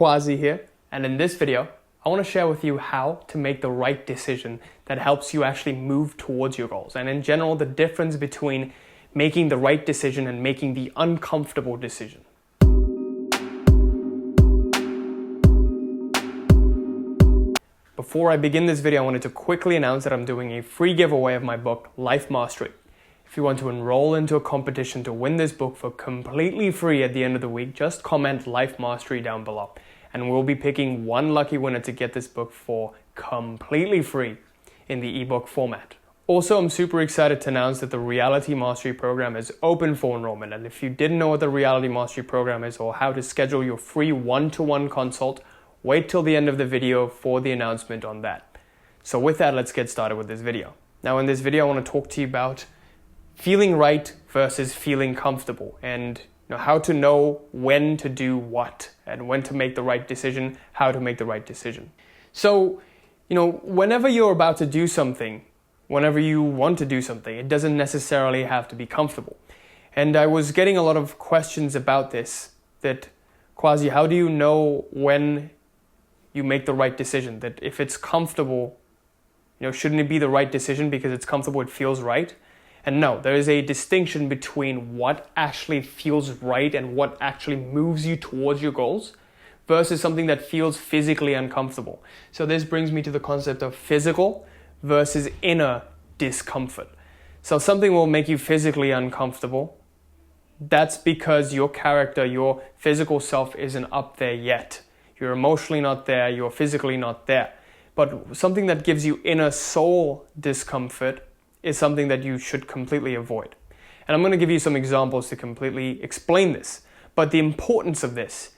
Quazi here, and in this video, I want to share with you how to make the right decision that helps you actually move towards your goals, and in general, the difference between making the right decision and making the uncomfortable decision. Before I begin this video, I wanted to quickly announce that I'm doing a free giveaway of my book, Life Mastery. If you want to enroll into a competition to win this book for completely free at the end of the week, just comment Life Mastery down below. And we'll be picking one lucky winner to get this book for completely free in the ebook format. Also, I'm super excited to announce that the Reality Mastery program is open for enrollment. And if you didn't know what the Reality Mastery program is or how to schedule your free one-to-one consult, wait till the end of the video for the announcement on that. So with that, let's get started with this video. Now in this video, I want to talk to you about feeling right versus feeling comfortable, and how to know when to do what and when to make the right decision, how to make the right decision. So, whenever you're about to do something, whenever you want to do something, it doesn't necessarily have to be comfortable. And I was getting a lot of questions about this, that, Quazi, how do you know when you make the right decision? That if it's comfortable, shouldn't it be the right decision because it's comfortable, it feels right? And no, there is a distinction between what actually feels right and what actually moves you towards your goals versus something that feels physically uncomfortable. So this brings me to the concept of physical versus inner discomfort. So something will make you physically uncomfortable. That's because your character, your physical self isn't up there yet. You're emotionally not there, you're physically not there. But something that gives you inner soul discomfort is something that you should completely avoid. And I'm going to give you some examples to completely explain this. But the importance of this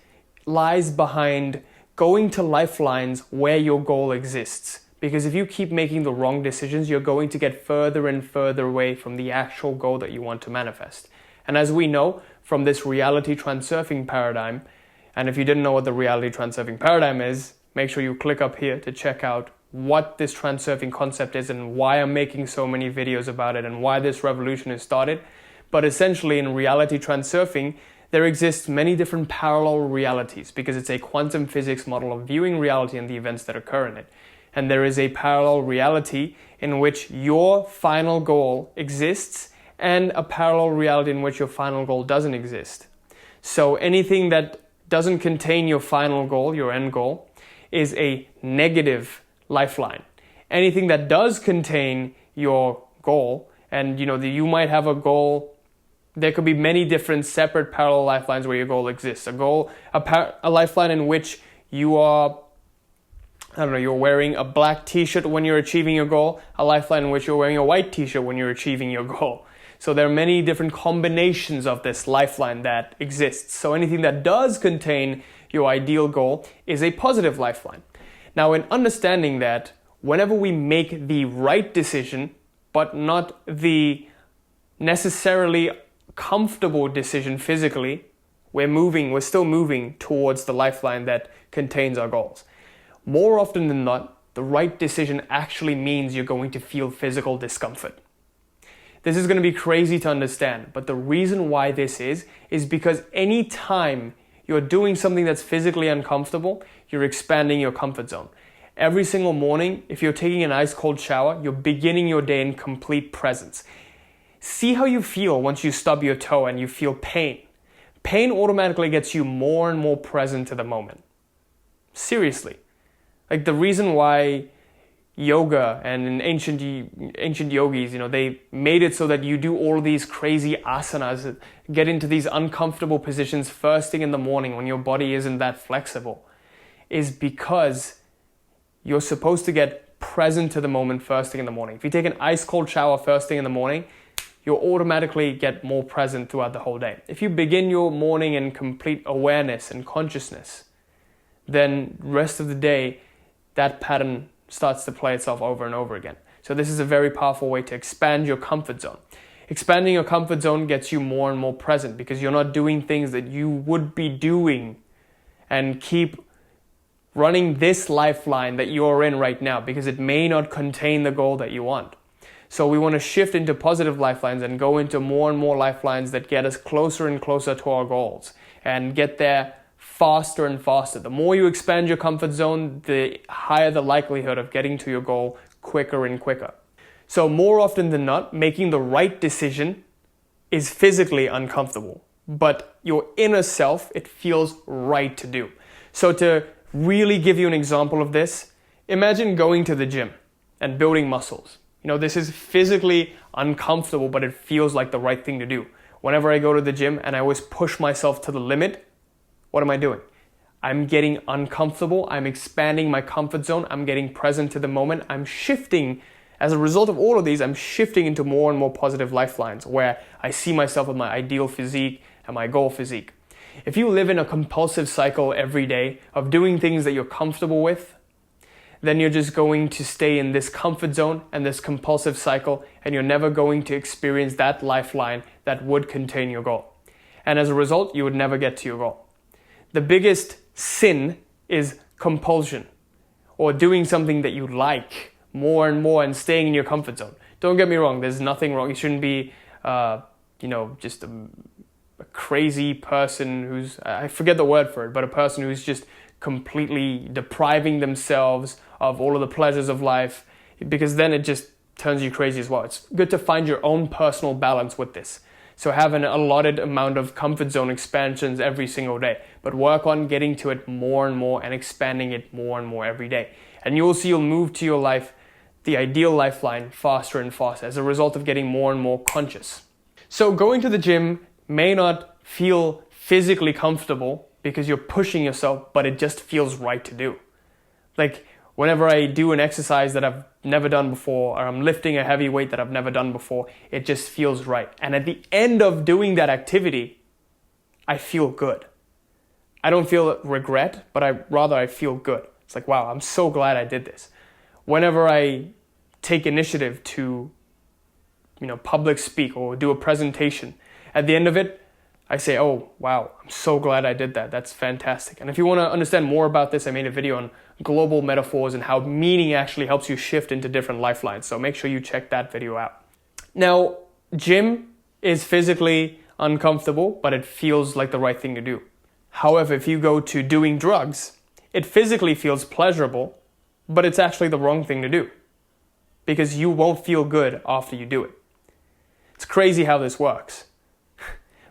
lies behind going to lifelines where your goal exists. Because if you keep making the wrong decisions, you're going to get further and further away from the actual goal that you want to manifest. And as we know from this reality transurfing paradigm, and if you didn't know what the reality transurfing paradigm is, make sure you click up here to check out what this transurfing concept is and why I'm making so many videos about it and why this revolution has started. But essentially in reality transurfing, there exists many different parallel realities because it's a quantum physics model of viewing reality and the events that occur in it. And there is a parallel reality in which your final goal exists and a parallel reality in which your final goal doesn't exist. So anything that doesn't contain your final goal, your end goal, is a negative lifeline. Anything that does contain your goal, and you might have a goal, there could be many different separate parallel lifelines where your goal exists. A lifeline in which you are, you're wearing a black t-shirt when you're achieving your goal, a lifeline in which you're wearing a white t-shirt when you're achieving your goal. So there are many different combinations of this lifeline that exists. So anything that does contain your ideal goal is a positive lifeline. Now, in understanding that, whenever we make the right decision, but not the necessarily comfortable decision physically, we're still moving towards the lifeline that contains our goals. More often than not, the right decision actually means you're going to feel physical discomfort. This is going to be crazy to understand, but the reason why this is because any time you're doing something that's physically uncomfortable, you're expanding your comfort zone. Every single morning, if you're taking an ice cold shower, you're beginning your day in complete presence. See how you feel once you stub your toe and you feel pain. Pain automatically gets you more and more present to the moment. Seriously. Like the reason why yoga and in ancient yogis, they made it so that you do all these crazy asanas, get into these uncomfortable positions first thing in the morning when your body isn't that flexible, is because you're supposed to get present to the moment first thing in the morning. If you take an ice cold shower first thing in the morning, you'll automatically get more present throughout the whole day. If you begin your morning in complete awareness and consciousness, then the rest of the day, that pattern starts to play itself over and over again. So this is a very powerful way to expand your comfort zone. Expanding your comfort zone gets you more and more present because you're not doing things that you would be doing and keep running this lifeline that you're in right now because it may not contain the goal that you want. So we want to shift into positive lifelines and go into more and more lifelines that get us closer and closer to our goals and get there faster and faster. The more you expand your comfort zone, the higher the likelihood of getting to your goal quicker and quicker. So more often than not, making the right decision is physically uncomfortable, but your inner self, it feels right to do. So to really give you an example of this, imagine going to the gym and building muscles. This is physically uncomfortable, but it feels like the right thing to do. Whenever I go to the gym and I always push myself to the limit, what am I doing? I'm getting uncomfortable. I'm expanding my comfort zone. I'm getting present to the moment. I'm shifting. As a result of all of these, I'm shifting into more and more positive lifelines where I see myself with my ideal physique and my goal physique. If you live in a compulsive cycle every day of doing things that you're comfortable with, then you're just going to stay in this comfort zone and this compulsive cycle, and you're never going to experience that lifeline that would contain your goal. And as a result, you would never get to your goal. The biggest sin is compulsion, or doing something that you like more and more and staying in your comfort zone. Don't get me wrong, there's nothing wrong. You shouldn't be, just a crazy person who's, I forget the word for it, but a person who's just completely depriving themselves of all of the pleasures of life, because then it just turns you crazy as well. It's good to find your own personal balance with this. So have an allotted amount of comfort zone expansions every single day, but work on getting to it more and more and expanding it more and more every day. And you'll see you'll move to your life, the ideal lifeline, faster and faster as a result of getting more and more conscious. So going to the gym may not feel physically comfortable because you're pushing yourself, but it just feels right to do. Like whenever I do an exercise that I've never done before, or I'm lifting a heavy weight that I've never done before, it just feels right. And at the end of doing that activity, I feel good. I don't feel regret, but I feel good. It's like, wow, I'm so glad I did this. Whenever I take initiative to, public speak or do a presentation, at the end of it, I say, oh, wow, I'm so glad I did that. That's fantastic. And if you want to understand more about this, I made a video on global metaphors and how meaning actually helps you shift into different lifelines. So make sure you check that video out. Now, gym is physically uncomfortable, but it feels like the right thing to do. However, if you go to doing drugs, it physically feels pleasurable, but it's actually the wrong thing to do because you won't feel good after you do it. It's crazy how this works.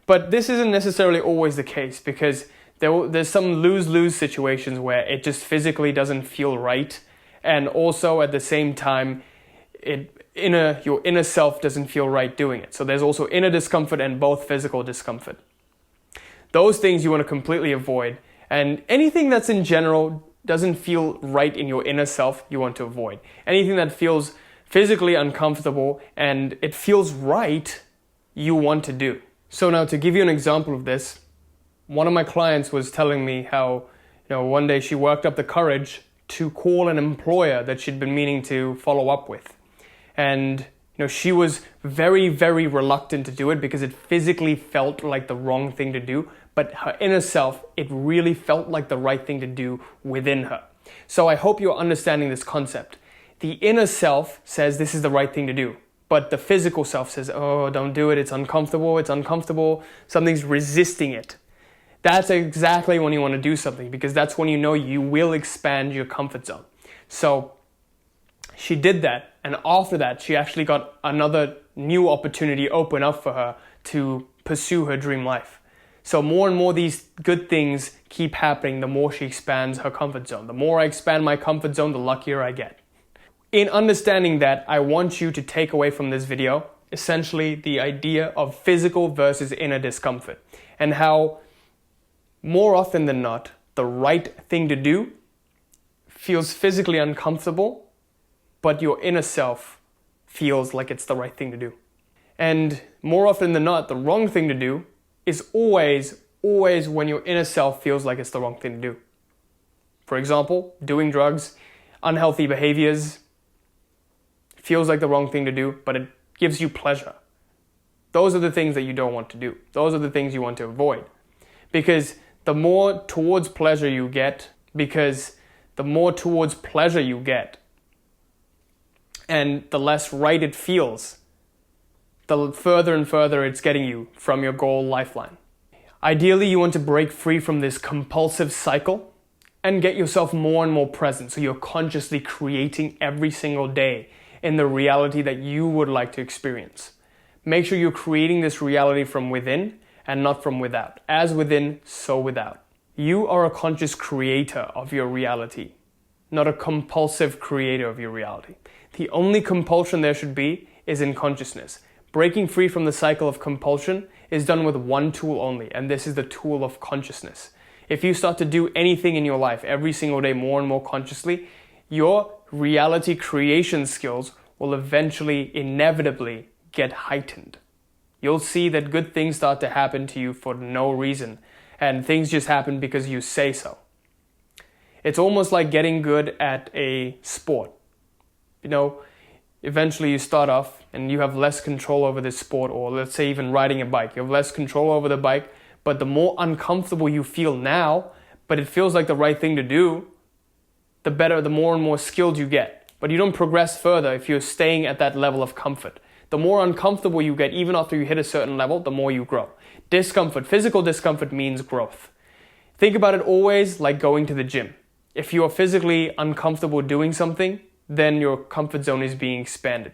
But this isn't necessarily always the case because there's some lose-lose situations where it just physically doesn't feel right, and also at the same time, your inner self doesn't feel right doing it. So there's also inner discomfort and both physical discomfort. Those things you want to completely avoid, and anything that's in general doesn't feel right in your inner self, you want to avoid. Anything that feels physically uncomfortable and it feels right, you want to do. So now to give you an example of this, one of my clients was telling me how, one day she worked up the courage to call an employer that she'd been meaning to follow up with. And, she was very, very reluctant to do it because it physically felt like the wrong thing to do, but her inner self, it really felt like the right thing to do within her. So I hope you're understanding this concept. The inner self says this is the right thing to do, but the physical self says, oh, don't do it, it's uncomfortable, something's resisting it. That's exactly when you want to do something, because that's when you know you will expand your comfort zone. So she did that, and after that, she actually got another new opportunity open up for her to pursue her dream life. So more and more these good things keep happening the more she expands her comfort zone. The more I expand my comfort zone, the luckier I get. In understanding that, I want you to take away from this video essentially the idea of physical versus inner discomfort, and how more often than not, the right thing to do feels physically uncomfortable, but your inner self feels like it's the right thing to do. And more often than not, the wrong thing to do is always when your inner self feels like it's the wrong thing to do. For example, doing drugs, unhealthy behaviors, feels like the wrong thing to do, but it gives you pleasure. Those are the things that you don't want to do. Those are the things you want to avoid. Because the more towards pleasure you get, and the less right it feels, the further and further it's getting you from your goal lifeline. Ideally, you want to break free from this compulsive cycle and get yourself more and more present, so you're consciously creating every single day in the reality that you would like to experience. Make sure you're creating this reality from within and not from without. As within, so without. You are a conscious creator of your reality, not a compulsive creator of your reality. The only compulsion there should be is in consciousness. Breaking free from the cycle of compulsion is done with one tool only, and this is the tool of consciousness. If you start to do anything in your life every single day more and more consciously, your reality creation skills will eventually, inevitably get heightened. You'll see that good things start to happen to you for no reason, and things just happen because you say so. It's almost like getting good at a sport. Eventually you start off and you have less control over this sport, or let's say even riding a bike. You have less control over the bike, but the more uncomfortable you feel now, but it feels like the right thing to do, the better, the more and more skilled you get. But you don't progress further if you're staying at that level of comfort. The more uncomfortable you get, even after you hit a certain level, the more you grow. Discomfort, physical discomfort means growth. Think about it always like going to the gym. If you are physically uncomfortable doing something, then your comfort zone is being expanded.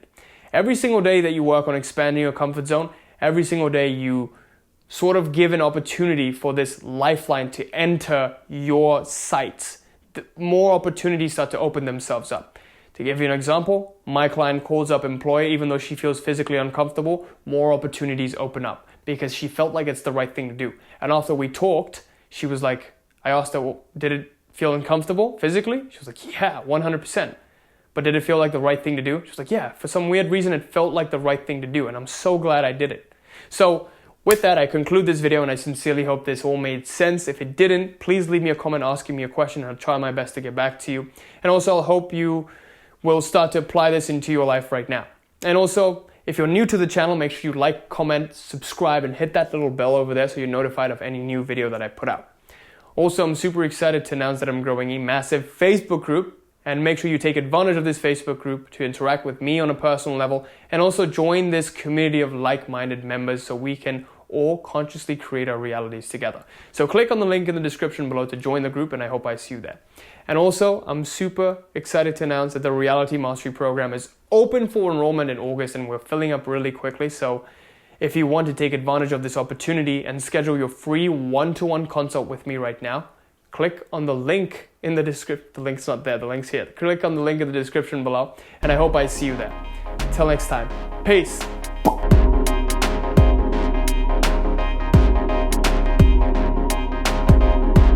Every single day that you work on expanding your comfort zone, every single day you sort of give an opportunity for this lifeline to enter your sights. The more opportunities start to open themselves up. To give you an example, my client calls up employer, even though she feels physically uncomfortable, more opportunities open up because she felt like it's the right thing to do. And after we talked, she was like, I asked her, well, did it feel uncomfortable physically? She was like, yeah, 100%. But did it feel like the right thing to do? She was like, yeah, for some weird reason, it felt like the right thing to do. And I'm so glad I did it. So with that, I conclude this video, and I sincerely hope this all made sense. If it didn't, please leave me a comment asking me a question, and I'll try my best to get back to you. And also, I hope you will start to apply this into your life right now. And also, if you're new to the channel, make sure you like, comment, subscribe, and hit that little bell over there so you're notified of any new video that I put out. Also, I'm super excited to announce that I'm growing a massive Facebook group. And make sure you take advantage of this Facebook group to interact with me on a personal level, and also join this community of like-minded members so we can all consciously create our realities together. So click on the link in the description below to join the group, and I hope I see you there. And also, I'm super excited to announce that the Reality Mastery Program is open for enrollment in August, and we're filling up really quickly. So if you want to take advantage of this opportunity and schedule your free one-to-one consult with me right now, click on the link in the description. The link's not there, the link's here. Click on the link in the description below, and I hope I see you there. Until next time, peace.